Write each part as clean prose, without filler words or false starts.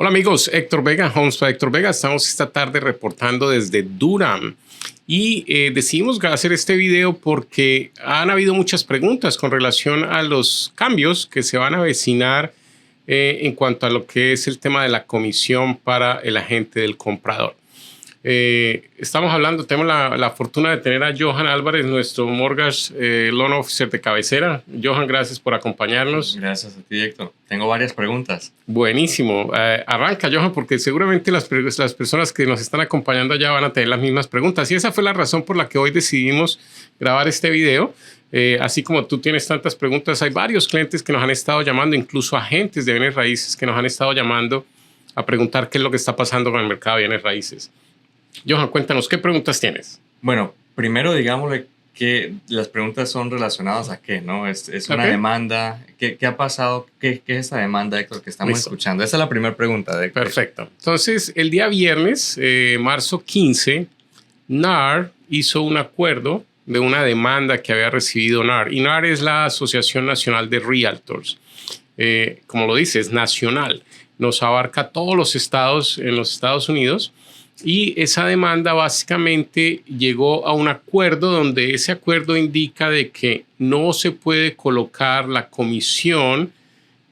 Hola amigos, Héctor Vega, Homes by Héctor Vega. Estamos esta tarde reportando desde Durham y decidimos hacer este video porque han habido muchas preguntas con relación a los cambios que se van a avecinar en cuanto a lo que es el tema de la comisión para el agente del comprador. Estamos hablando, tenemos la fortuna de tener a Johan Álvarez, nuestro Mortgage Loan Officer de cabecera. Johan, gracias por acompañarnos. Gracias a ti, Héctor. Tengo varias preguntas. Buenísimo. Arranca, Johan, porque seguramente las personas que nos están acompañando allá van a tener las mismas preguntas. Y esa fue la razón por la que hoy decidimos grabar este video. Así como tú tienes tantas preguntas, hay varios clientes que nos han estado llamando, incluso agentes de bienes raíces que nos han estado llamando a preguntar qué es lo que está pasando con el mercado de bienes raíces. Johan, cuéntanos, ¿qué preguntas tienes? Bueno, primero digámosle que las preguntas son relacionadas a qué, ¿no? Es una demanda. ¿Qué ha pasado? ¿Qué es esa demanda, Héctor, que estamos escuchando? Esa es la primera pregunta, de Héctor. Perfecto. Entonces, el día viernes, marzo 15, NAR hizo un acuerdo de una demanda que había recibido NAR. Y NAR es la Asociación Nacional de Realtors. Como lo dice, es nacional. Nos abarca todos los estados en los Estados Unidos. Y esa demanda básicamente llegó a un acuerdo donde ese acuerdo indica de que no se puede colocar la comisión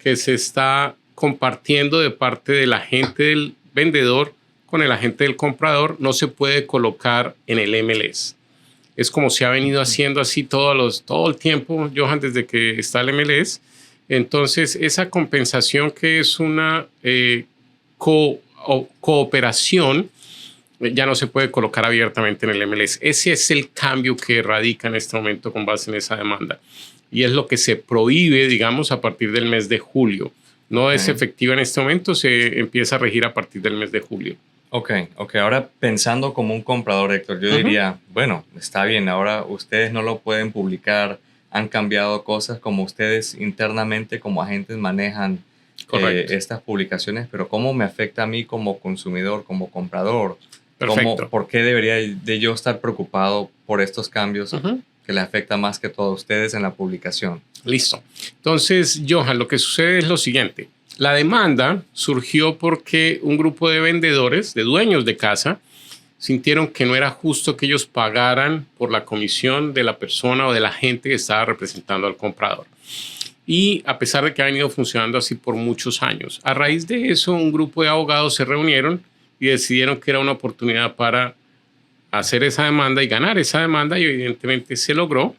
que se está compartiendo de parte del agente del vendedor con el agente del comprador, no se puede colocar en el MLS. Es como se ha venido haciendo así todo el tiempo, Johan, desde que está el MLS. Entonces, esa compensación que es una cooperación, ya no se puede colocar abiertamente en el MLS. Ese es el cambio que radica en este momento con base en esa demanda. Y es lo que se prohíbe, digamos, a partir del mes de julio. No es efectiva en este momento, se empieza a regir a partir del mes de julio. Ok. Ahora pensando como un comprador, Héctor, yo diría, bueno, está bien, ahora ustedes no lo pueden publicar, han cambiado cosas como ustedes internamente como agentes manejan estas publicaciones, pero ¿cómo me afecta a mí como consumidor, como comprador? Perfecto. ¿Por qué debería de yo estar preocupado por estos cambios que le afecta más que todo a ustedes en la publicación? Listo. Entonces, Johan, lo que sucede es lo siguiente. La demanda surgió porque un grupo de vendedores, de dueños de casa, sintieron que no era justo que ellos pagaran por la comisión de la persona o de la gente que estaba representando al comprador. Y a pesar de que ha venido funcionando así por muchos años, a raíz de eso, un grupo de abogados se reunieron y decidieron que era una oportunidad para hacer esa demanda y ganar esa demanda, y evidentemente se logró.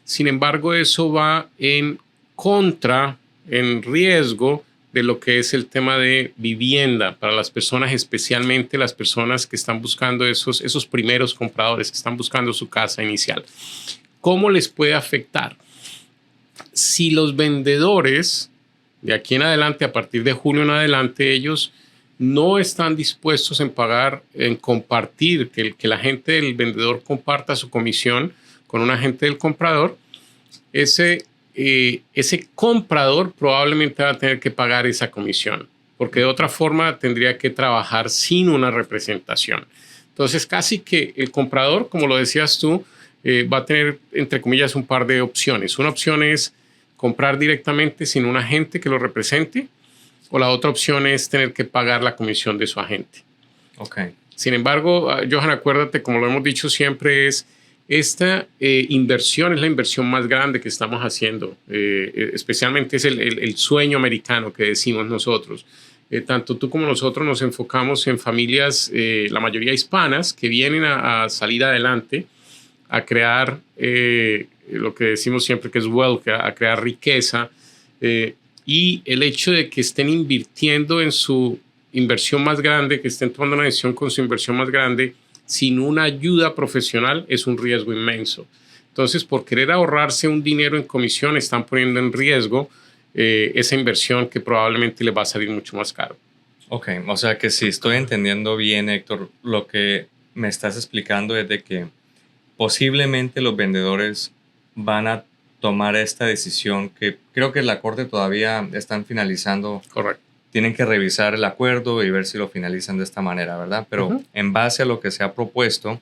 Sin embargo, eso va en contra, en riesgo de lo que es el tema de vivienda para las personas, especialmente las personas que están buscando esos primeros compradores que están buscando su casa inicial. ¿Cómo les puede afectar? Si los vendedores de aquí en adelante, a partir de julio en adelante, ellos no están dispuestos en pagar, en compartir, que la gente del vendedor comparta su comisión con un agente del comprador, ese comprador probablemente va a tener que pagar esa comisión, porque de otra forma tendría que trabajar sin una representación. Entonces, casi que el comprador, como lo decías tú, va a tener, entre comillas, un par de opciones. Una opción es comprar directamente sin un agente que lo represente, o la otra opción es tener que pagar la comisión de su agente. Okay. Sin embargo, Johan, acuérdate, como lo hemos dicho siempre, esta inversión es la inversión más grande que estamos haciendo. Especialmente es el sueño americano que decimos nosotros. Tanto tú como nosotros nos enfocamos en familias, la mayoría hispanas, que vienen a salir adelante, a crear lo que decimos siempre que es wealth, a crear riqueza. Y el hecho de que estén invirtiendo en su inversión más grande, que estén tomando una decisión con su inversión más grande, sin una ayuda profesional, es un riesgo inmenso. Entonces, por querer ahorrarse un dinero en comisión, están poniendo en riesgo esa inversión que probablemente les va a salir mucho más caro. Ok, o sea que si estoy entendiendo bien, Héctor, lo que me estás explicando es de que posiblemente los vendedores van a tomar esta decisión que creo que la corte todavía están finalizando. Correcto. Tienen que revisar el acuerdo y ver si lo finalizan de esta manera, ¿verdad? Pero en base a lo que se ha propuesto,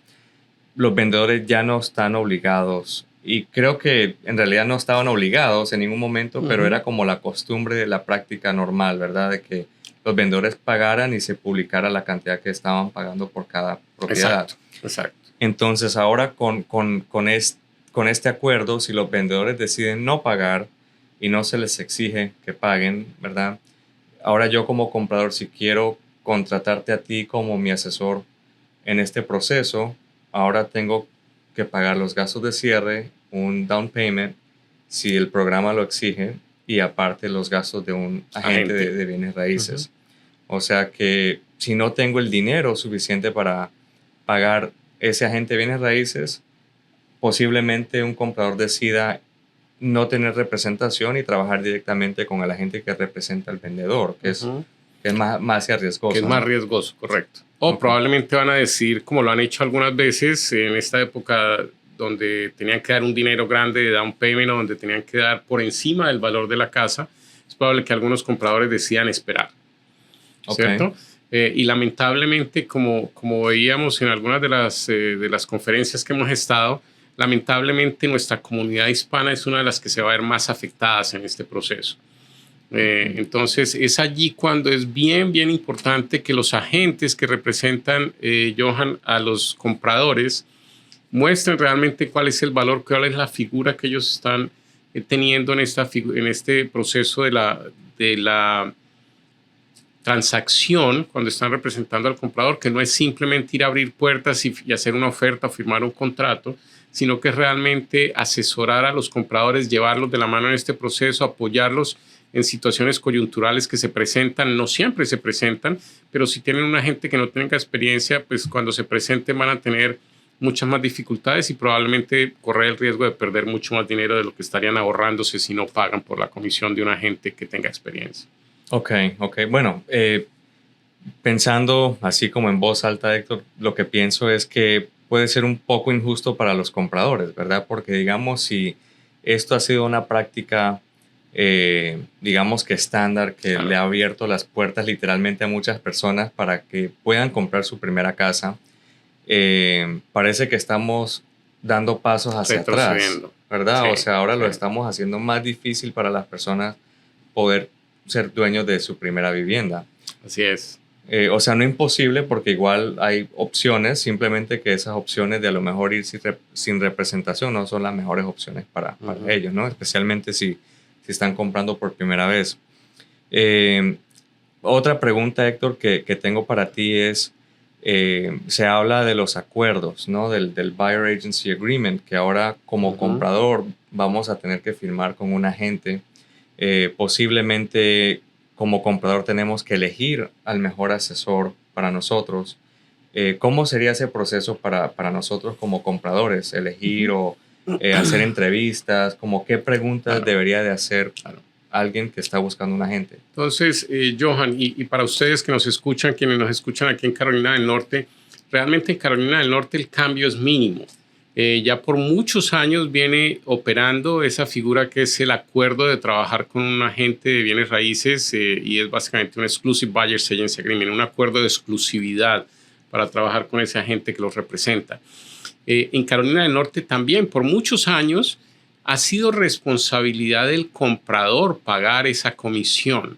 los vendedores ya no están obligados. Y creo que en realidad no estaban obligados en ningún momento, pero era como la costumbre de la práctica normal, ¿verdad? De que los vendedores pagaran y se publicara la cantidad que estaban pagando por cada propiedad. Exacto. Entonces ahora con este acuerdo, si los vendedores deciden no pagar y no se les exige que paguen, ¿verdad? Ahora yo como comprador, si quiero contratarte a ti como mi asesor en este proceso, ahora tengo que pagar los gastos de cierre, un down payment, si el programa lo exige, y aparte los gastos de un agente de bienes raíces. O sea que si no tengo el dinero suficiente para pagar ese agente de bienes raíces, posiblemente un comprador decida no tener representación y trabajar directamente con el agente que representa al vendedor, que es más riesgoso. Que es más riesgoso, correcto. O probablemente van a decir, como lo han hecho algunas veces en esta época donde tenían que dar un dinero grande de down payment o donde tenían que dar por encima del valor de la casa, es probable que algunos compradores decidan esperar, ¿cierto? Y lamentablemente, como veíamos en algunas de las conferencias que hemos estado, lamentablemente nuestra comunidad hispana es una de las que se va a ver más afectadas en este proceso. Entonces es allí cuando es bien importante que los agentes que representan, Johan, a los compradores muestren realmente cuál es el valor, cuál es la figura que ellos están teniendo en este proceso de la transacción cuando están representando al comprador, que no es simplemente ir a abrir puertas y hacer una oferta o firmar un contrato, sino que es realmente asesorar a los compradores, llevarlos de la mano en este proceso, apoyarlos en situaciones coyunturales que se presentan, no siempre se presentan, pero si tienen un agente que no tenga experiencia, pues cuando se presenten van a tener muchas más dificultades y probablemente correr el riesgo de perder mucho más dinero de lo que estarían ahorrándose si no pagan por la comisión de un agente que tenga experiencia. Ok. Bueno, pensando así como en voz alta, Héctor, lo que pienso es que puede ser un poco injusto para los compradores, ¿verdad? Porque digamos, si esto ha sido una práctica, digamos que estándar, que le ha abierto las puertas literalmente a muchas personas para que puedan comprar su primera casa, parece que estamos dando pasos hacia atrás, ¿verdad? Sí, o sea, ahora lo estamos haciendo más difícil para las personas poder ser dueños de su primera vivienda. Así es. O sea, no imposible porque igual hay opciones, simplemente que esas opciones de a lo mejor ir sin representación no son las mejores opciones para ellos, ¿no? Especialmente si están comprando por primera vez. Otra pregunta, Héctor, que tengo para ti es, se habla de los acuerdos, ¿no? Del Buyer Agency Agreement, que ahora como comprador vamos a tener que firmar con un agente. Posiblemente como comprador tenemos que elegir al mejor asesor para nosotros. ¿Cómo sería ese proceso para nosotros como compradores? Elegir o hacer entrevistas, como qué preguntas debería de hacer alguien que está buscando un agente. Entonces, Johan, y para ustedes que nos escuchan, quienes nos escuchan aquí en Carolina del Norte, realmente en Carolina del Norte el cambio es mínimo. Ya por muchos años viene operando esa figura que es el acuerdo de trabajar con un agente de bienes raíces y es básicamente un Exclusive Buyers Agency Agreement, un acuerdo de exclusividad para trabajar con ese agente que los representa. En Carolina del Norte también por muchos años ha sido responsabilidad del comprador pagar esa comisión.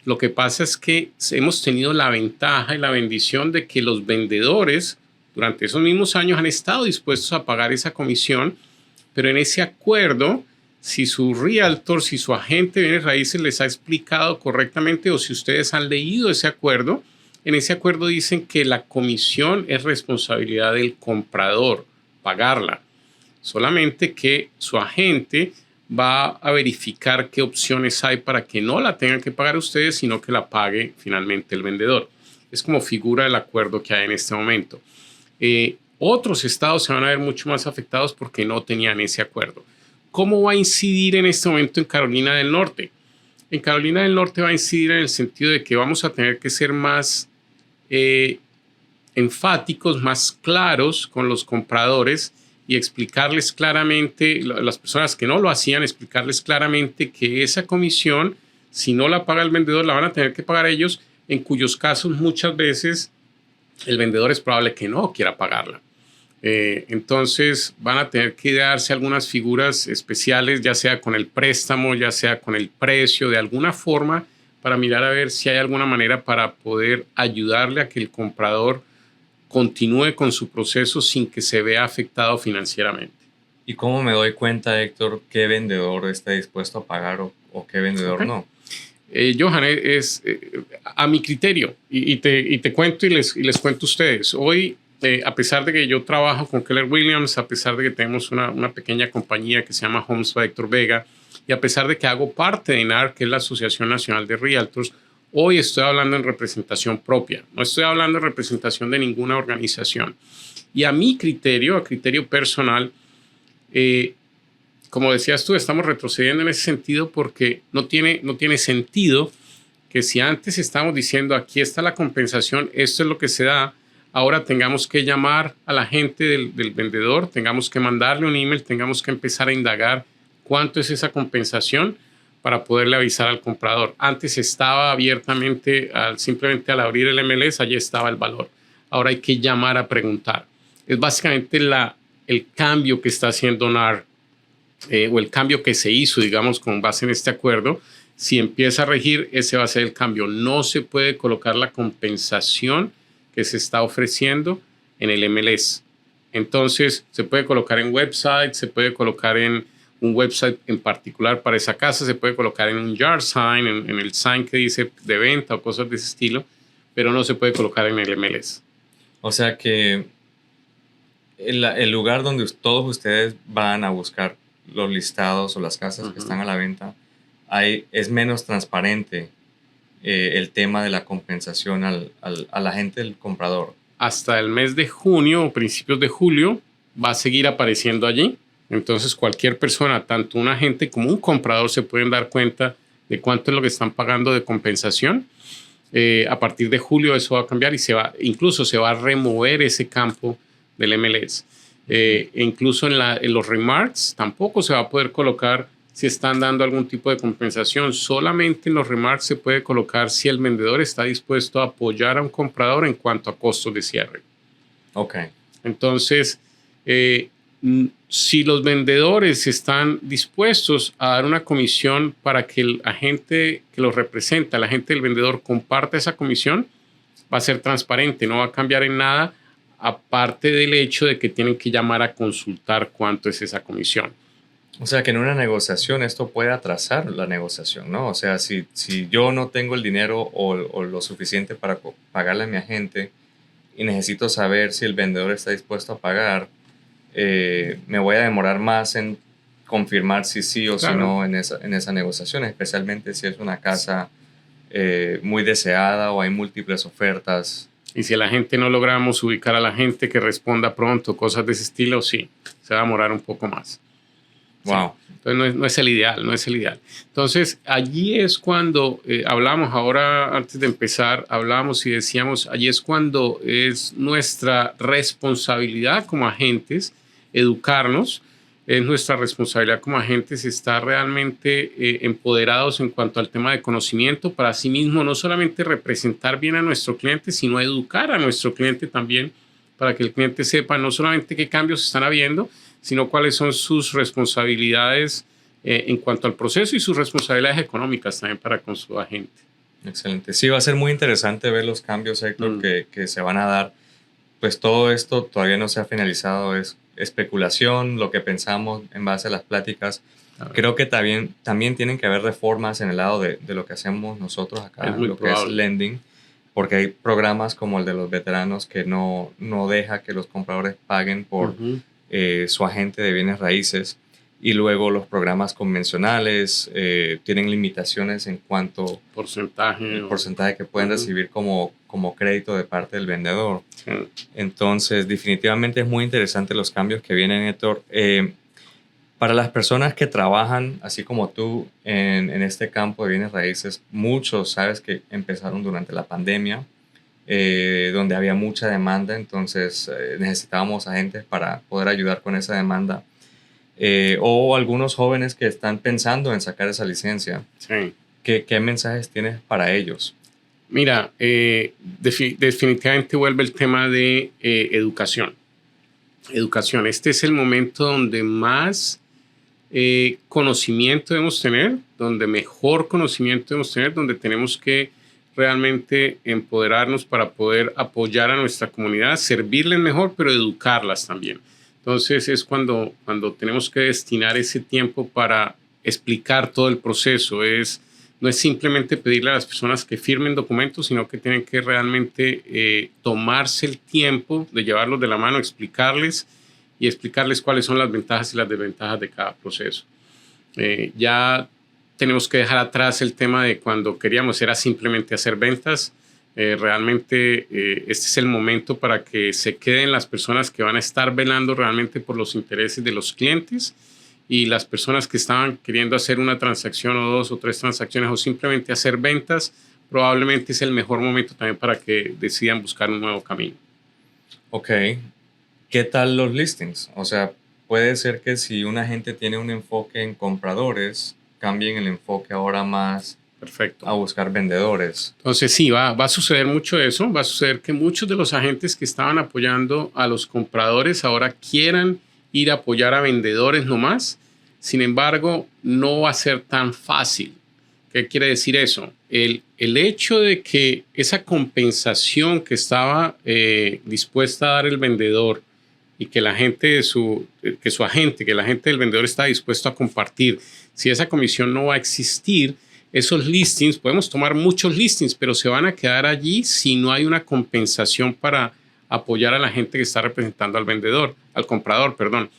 Lo que pasa es que hemos tenido la ventaja y la bendición de que los vendedores durante esos mismos años han estado dispuestos a pagar esa comisión, pero en ese acuerdo, si su realtor, si su agente de bienes raíces les ha explicado correctamente o si ustedes han leído ese acuerdo, en ese acuerdo dicen que la comisión es responsabilidad del comprador, pagarla. Solamente que su agente va a verificar qué opciones hay para que no la tengan que pagar ustedes, sino que la pague finalmente el vendedor. Es como figura del acuerdo que hay en este momento. Otros estados se van a ver mucho más afectados porque no tenían ese acuerdo. ¿Cómo va a incidir en este momento en Carolina del Norte? En Carolina del Norte va a incidir en el sentido de que vamos a tener que ser más enfáticos, más claros con los compradores y explicarles claramente, las personas que no lo hacían, explicarles claramente que esa comisión, si no la paga el vendedor, la van a tener que pagar ellos, en cuyos casos muchas veces el vendedor es probable que no quiera pagarla. Entonces van a tener que darse algunas figuras especiales, ya sea con el préstamo, ya sea con el precio, de alguna forma para mirar a ver si hay alguna manera para poder ayudarle a que el comprador continúe con su proceso sin que se vea afectado financieramente. ¿Y cómo me doy cuenta, Héctor, qué vendedor está dispuesto a pagar o qué vendedor no? Johan, a mi criterio, y te cuento y les cuento a ustedes. Hoy, a pesar de que yo trabajo con Keller Williams, a pesar de que tenemos una pequeña compañía que se llama Homes by Héctor Vega, y a pesar de que hago parte de NAR, que es la Asociación Nacional de Realtors, hoy estoy hablando en representación propia. No estoy hablando en representación de ninguna organización. Y a mi criterio, a criterio personal, como decías tú, estamos retrocediendo en ese sentido porque no tiene sentido que si antes estamos diciendo aquí está la compensación, esto es lo que se da, ahora tengamos que llamar a la gente del vendedor, tengamos que mandarle un email, tengamos que empezar a indagar cuánto es esa compensación para poderle avisar al comprador. Antes estaba abiertamente, simplemente al abrir el MLS, allí estaba el valor. Ahora hay que llamar a preguntar. Es básicamente el cambio que está haciendo NAR, o el cambio que se hizo, digamos, con base en este acuerdo. Si empieza a regir, ese va a ser el cambio. No se puede colocar la compensación que se está ofreciendo en el MLS. Entonces, se puede colocar en website, se puede colocar en un website en particular para esa casa, se puede colocar en un yard sign, en el sign que dice de venta o cosas de ese estilo, pero no se puede colocar en el MLS. O sea que el lugar donde todos ustedes van a buscar los listados o las casas que están a la venta, es menos transparente el tema de la compensación a la gente del comprador. Hasta el mes de junio o principios de julio va a seguir apareciendo allí. Entonces cualquier persona, tanto un agente como un comprador, se pueden dar cuenta de cuánto es lo que están pagando de compensación. A partir de julio eso va a cambiar y incluso se va a remover ese campo del MLS. Incluso en los remarks tampoco se va a poder colocar si están dando algún tipo de compensación. Solamente en los remarks se puede colocar si el vendedor está dispuesto a apoyar a un comprador en cuanto a costos de cierre. Ok. Entonces, si los vendedores están dispuestos a dar una comisión para que el agente que los representa, el agente del vendedor, comparta esa comisión, va a ser transparente, no va a cambiar en nada, aparte del hecho de que tienen que llamar a consultar cuánto es esa comisión. O sea que en una negociación esto puede atrasar la negociación, ¿no? O sea, si yo no tengo el dinero o lo suficiente para pagarle a mi agente y necesito saber si el vendedor está dispuesto a pagar, me voy a demorar más en confirmar si sí o claro, si no en esa negociación, especialmente si es una casa muy deseada o hay múltiples ofertas. Y si la gente no logramos ubicar a la gente que responda pronto, cosas de ese estilo, sí, se va a demorar un poco más. Wow. Sí. Entonces no es el ideal, no es el ideal. Entonces allí es cuando hablamos ahora, antes de empezar, hablamos y decíamos, allí es cuando es nuestra responsabilidad como agentes educarnos, es nuestra responsabilidad como agentes estar realmente empoderados en cuanto al tema de conocimiento para asimismo no solamente representar bien a nuestro cliente, sino educar a nuestro cliente también para que el cliente sepa no solamente qué cambios están habiendo, sino cuáles son sus responsabilidades en cuanto al proceso y sus responsabilidades económicas también para con su agente. Excelente. Sí, va a ser muy interesante ver los cambios, Héctor, que se van a dar. Pues todo esto todavía no se ha finalizado, es especulación, lo que pensamos en base a las pláticas. Creo que también tienen que haber reformas en el lado de lo que hacemos nosotros acá, lo que es lending, porque hay programas como el de los veteranos que no deja que los compradores paguen por su agente de bienes raíces, y luego los programas convencionales tienen limitaciones en cuanto al porcentaje que pueden recibir como crédito de parte del vendedor. Entonces definitivamente es muy interesante los cambios que vienen, Héctor. Para las personas que trabajan así como tú en este campo de bienes raíces, muchos sabes que empezaron durante la pandemia, donde había mucha demanda, entonces necesitábamos agentes para poder ayudar con esa demanda. O algunos jóvenes que están pensando en sacar esa licencia. Sí. ¿Qué mensajes tienes para ellos? Mira, definitivamente vuelve el tema de educación. Educación. Este es el momento donde más conocimiento debemos tener, donde mejor conocimiento debemos tener, donde tenemos que realmente empoderarnos para poder apoyar a nuestra comunidad, servirles mejor, pero educarlas también. Entonces es cuando tenemos que destinar ese tiempo para explicar todo el proceso. No es simplemente pedirle a las personas que firmen documentos, sino que tienen que realmente tomarse el tiempo de llevarlos de la mano, explicarles cuáles son las ventajas y las desventajas de cada proceso. Ya tenemos que dejar atrás el tema de cuando queríamos era simplemente hacer ventas. Realmente este es el momento para que se queden las personas que van a estar velando realmente por los intereses de los clientes, y las personas que estaban queriendo hacer una transacción o 2 o 3 transacciones o simplemente hacer ventas, probablemente es el mejor momento también para que decidan buscar un nuevo camino. Ok. ¿Qué tal los listings? O sea, puede ser que si una gente tiene un enfoque en compradores, cambien el enfoque ahora más Perfecto. a buscar vendedores. Entonces sí, va a suceder mucho eso. Va a suceder que muchos de los agentes que estaban apoyando a los compradores ahora quieran ir a apoyar a vendedores nomás. Sin embargo, no va a ser tan fácil. ¿Qué quiere decir eso? El hecho de que esa compensación que estaba dispuesta a dar el vendedor y que la gente que la gente del vendedor está dispuesto a compartir, si esa comisión no va a existir, esos listings, podemos tomar muchos listings, pero se van a quedar allí si no hay una compensación para apoyar a la gente que está representando al comprador, perdón.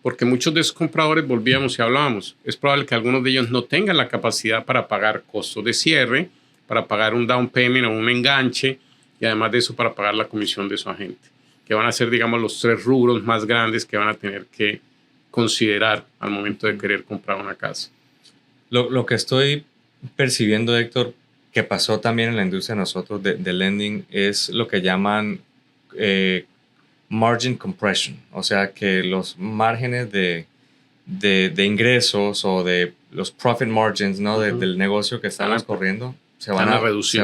Porque muchos de esos compradores, volvíamos y hablábamos, es probable que algunos de ellos no tengan la capacidad para pagar costos de cierre, para pagar un down payment o un enganche, y además de eso para pagar la comisión de su agente, que van a ser, digamos, los 3 rubros más grandes que van a tener que considerar al momento de querer comprar una casa. Lo que estoy percibiendo, Héctor, que pasó también en la industria de nosotros de lending, es lo que llaman margin compression. O sea, que los márgenes de ingresos o de los profit margins, ¿no? Del negocio que estamos corriendo se van a reducir,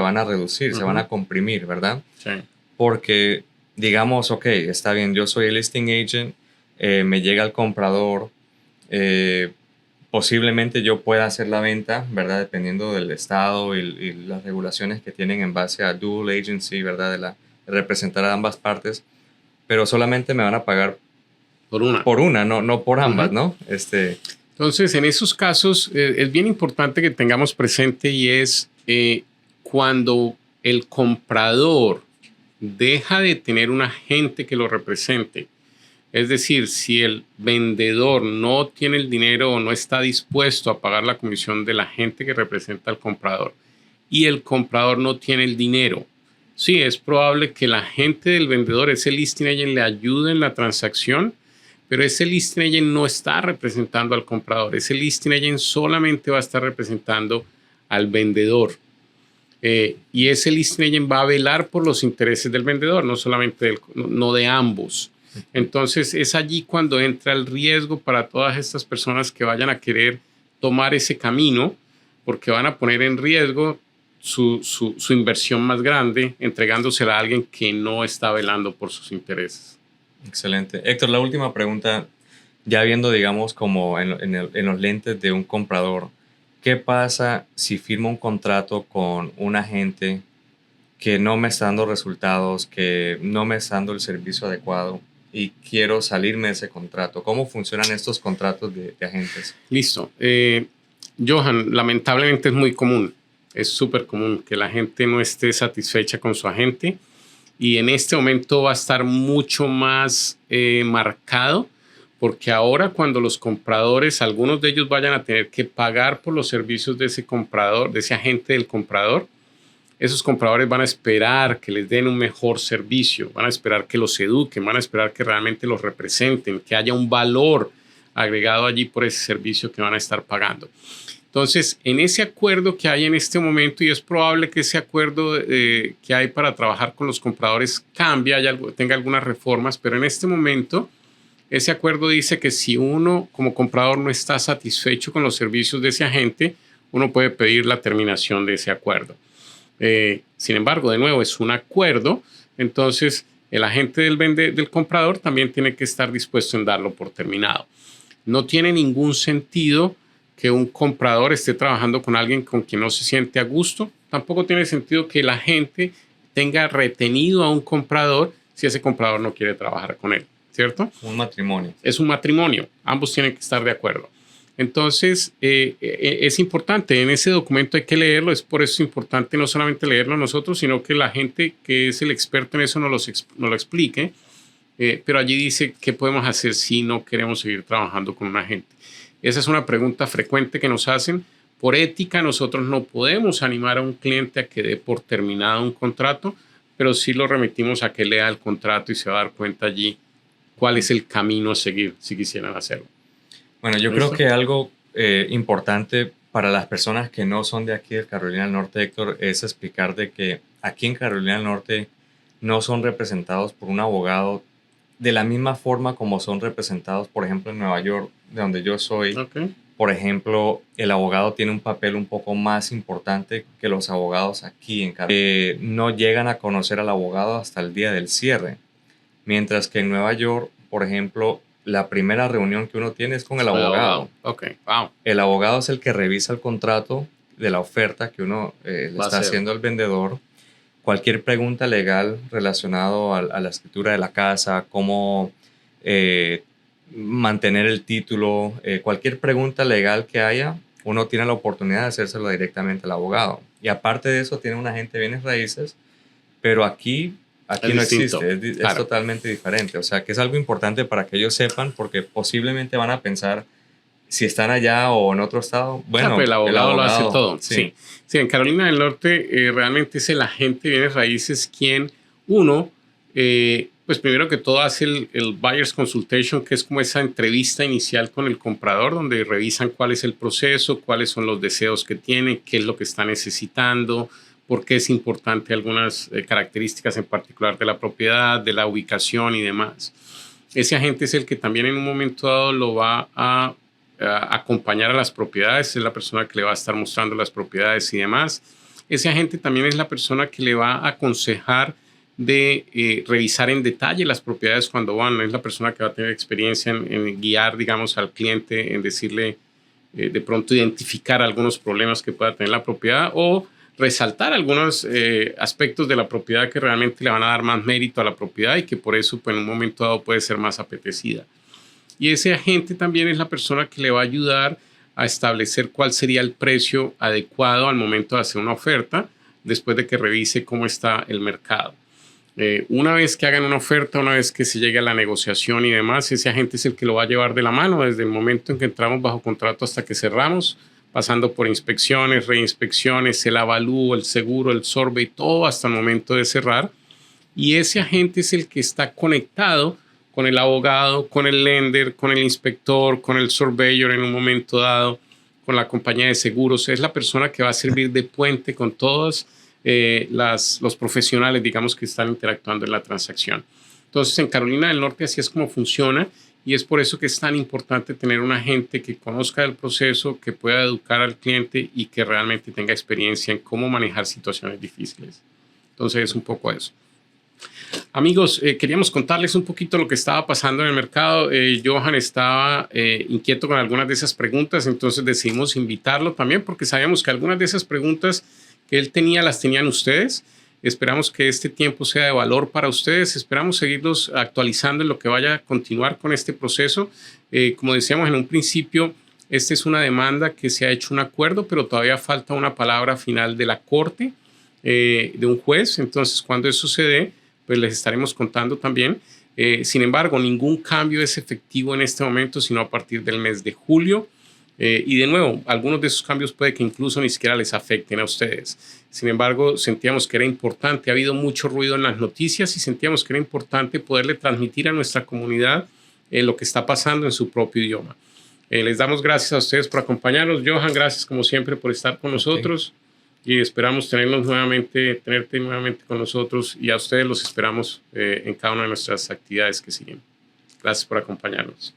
se van a comprimir, ¿verdad? Sí. Porque digamos, ok, está bien, yo soy el listing agent, me llega el comprador, posiblemente yo pueda hacer la venta, ¿verdad? Dependiendo del estado y las regulaciones que tienen en base a dual agency, ¿verdad? De representar a ambas partes, pero solamente me van a pagar por una, no por ambas, ¿no? Entonces, en esos casos es bien importante que tengamos presente, y es cuando el comprador deja de tener un agente que lo represente. Es decir, si el vendedor no tiene el dinero o no está dispuesto a pagar la comisión del agente que representa al comprador y el comprador no tiene el dinero, sí, es probable que el agente del vendedor, ese listing agent, le ayude en la transacción, pero ese listing agent no está representando al comprador. Ese listing agent solamente va a estar representando al vendedor. Y ese listing agent va a velar por los intereses del vendedor, no solamente no de ambos. Entonces es allí cuando entra el riesgo para todas estas personas que vayan a querer tomar ese camino, porque van a poner en riesgo su inversión más grande entregándosela a alguien que no está velando por sus intereses. Excelente. Héctor, la última pregunta, ya viendo, digamos, como en los lentes de un comprador, ¿qué pasa si firmo un contrato con un agente que no me está dando resultados, que no me está dando el servicio adecuado y quiero salirme de ese contrato? ¿Cómo funcionan estos contratos de agentes? Listo. Johan, lamentablemente es muy común. Es súper común que la gente no esté satisfecha con su agente, y en este momento va a estar mucho más marcado, porque ahora cuando los compradores, algunos de ellos vayan a tener que pagar por los servicios de ese comprador, de ese agente del comprador, esos compradores van a esperar que les den un mejor servicio, van a esperar que los eduquen, van a esperar que realmente los representen, que haya un valor agregado allí por ese servicio que van a estar pagando. Entonces, en ese acuerdo que hay en este momento, y es probable que ese acuerdo que hay para trabajar con los compradores cambie, tenga algunas reformas, pero en este momento ese acuerdo dice que si uno como comprador no está satisfecho con los servicios de ese agente, uno puede pedir la terminación de ese acuerdo. Sin embargo, de nuevo, es un acuerdo, entonces el agente del comprador también tiene que estar dispuesto en darlo por terminado. No tiene ningún sentido que un comprador esté trabajando con alguien con quien no se siente a gusto. Tampoco tiene sentido que la gente tenga retenido a un comprador si ese comprador no quiere trabajar con él, ¿cierto? Un matrimonio. Es un matrimonio. Ambos tienen que estar de acuerdo. Entonces, es importante. En ese documento hay que leerlo. Es por eso importante no solamente leerlo nosotros, sino que la gente que es el experto en eso nos lo explique. Pero allí dice qué podemos hacer si no queremos seguir trabajando con un agente. Esa es una pregunta frecuente que nos hacen. Por ética, nosotros no podemos animar a un cliente a que dé por terminado un contrato, pero sí lo remitimos a que lea el contrato y se va a dar cuenta allí cuál es el camino a seguir si quisieran hacerlo. Bueno, yo creo que algo importante para las personas que no son de aquí de Carolina del Norte, Héctor, es explicar de que aquí en Carolina del Norte no son representados por un abogado de la misma forma como son representados, por ejemplo, en Nueva York, de donde yo soy. Okay. Por ejemplo, el abogado tiene un papel un poco más importante que los abogados aquí en Carolina. No llegan a conocer al abogado hasta el día del cierre. Mientras que en Nueva York, por ejemplo, la primera reunión que uno tiene es con el abogado. Okay. Wow. El abogado es el que revisa el contrato de la oferta que uno le está haciendo al vendedor. Cualquier pregunta legal relacionada a la escritura de la casa, cómo mantener el título, cualquier pregunta legal que haya, uno tiene la oportunidad de hacérselo directamente al abogado. Y aparte de eso, tiene un agente de bienes raíces, pero aquí no existe, es totalmente diferente. O sea, que es algo importante para que ellos sepan, porque posiblemente van a pensar, si están allá o en otro estado, bueno, pues el abogado lo hace todo. Sí. Sí, en Carolina del Norte realmente es el agente de bienes raíces quien pues primero que todo hace el Buyer's Consultation, que es como esa entrevista inicial con el comprador, donde revisan cuál es el proceso, cuáles son los deseos que tiene, qué es lo que está necesitando, por qué es importante algunas características en particular de la propiedad, de la ubicación y demás. Ese agente es el que también en un momento dado lo va a acompañar a las propiedades, es la persona que le va a estar mostrando las propiedades y demás. Ese agente también es la persona que le va a aconsejar de revisar en detalle las propiedades cuando van, es la persona que va a tener experiencia en guiar, digamos, al cliente, en decirle, de pronto identificar algunos problemas que pueda tener la propiedad o resaltar algunos aspectos de la propiedad que realmente le van a dar más mérito a la propiedad y que por eso pues, en un momento dado puede ser más apetecida. Y ese agente también es la persona que le va a ayudar a establecer cuál sería el precio adecuado al momento de hacer una oferta, después de que revise cómo está el mercado. Una vez que hagan una oferta, una vez que se llegue a la negociación y demás, ese agente es el que lo va a llevar de la mano desde el momento en que entramos bajo contrato hasta que cerramos, pasando por inspecciones, reinspecciones, el avalúo, el seguro, el survey, todo hasta el momento de cerrar. Y ese agente es el que está conectado con el abogado, con el lender, con el inspector, con el surveyor en un momento dado, con la compañía de seguros. Es la persona que va a servir de puente con todos los profesionales, digamos, que están interactuando en la transacción. Entonces, en Carolina del Norte así es como funciona y es por eso que es tan importante tener un agente que conozca el proceso, que pueda educar al cliente y que realmente tenga experiencia en cómo manejar situaciones difíciles. Entonces, es un poco eso. Amigos, queríamos contarles un poquito lo que estaba pasando en el mercado. Johan estaba inquieto con algunas de esas preguntas, entonces decidimos invitarlo también porque sabíamos que algunas de esas preguntas que él tenía las tenían ustedes. Esperamos que este tiempo sea de valor para ustedes. Esperamos seguirlos actualizando en lo que vaya a continuar con este proceso. Como decíamos en un principio, esta es una demanda que se ha hecho un acuerdo, pero todavía falta una palabra final de la corte, de un juez. Entonces, cuando eso se dé, pues les estaremos contando también. Sin embargo, ningún cambio es efectivo en este momento, sino a partir del mes de julio. Y de nuevo, algunos de esos cambios puede que incluso ni siquiera les afecten a ustedes. Sin embargo, sentíamos que era importante. Ha habido mucho ruido en las noticias y sentíamos que era importante poderle transmitir a nuestra comunidad lo que está pasando en su propio idioma. Les damos gracias a ustedes por acompañarnos. Johan, gracias como siempre por estar con nosotros. Y esperamos tenerte nuevamente con nosotros y a ustedes los esperamos en cada una de nuestras actividades que siguen. Gracias por acompañarnos.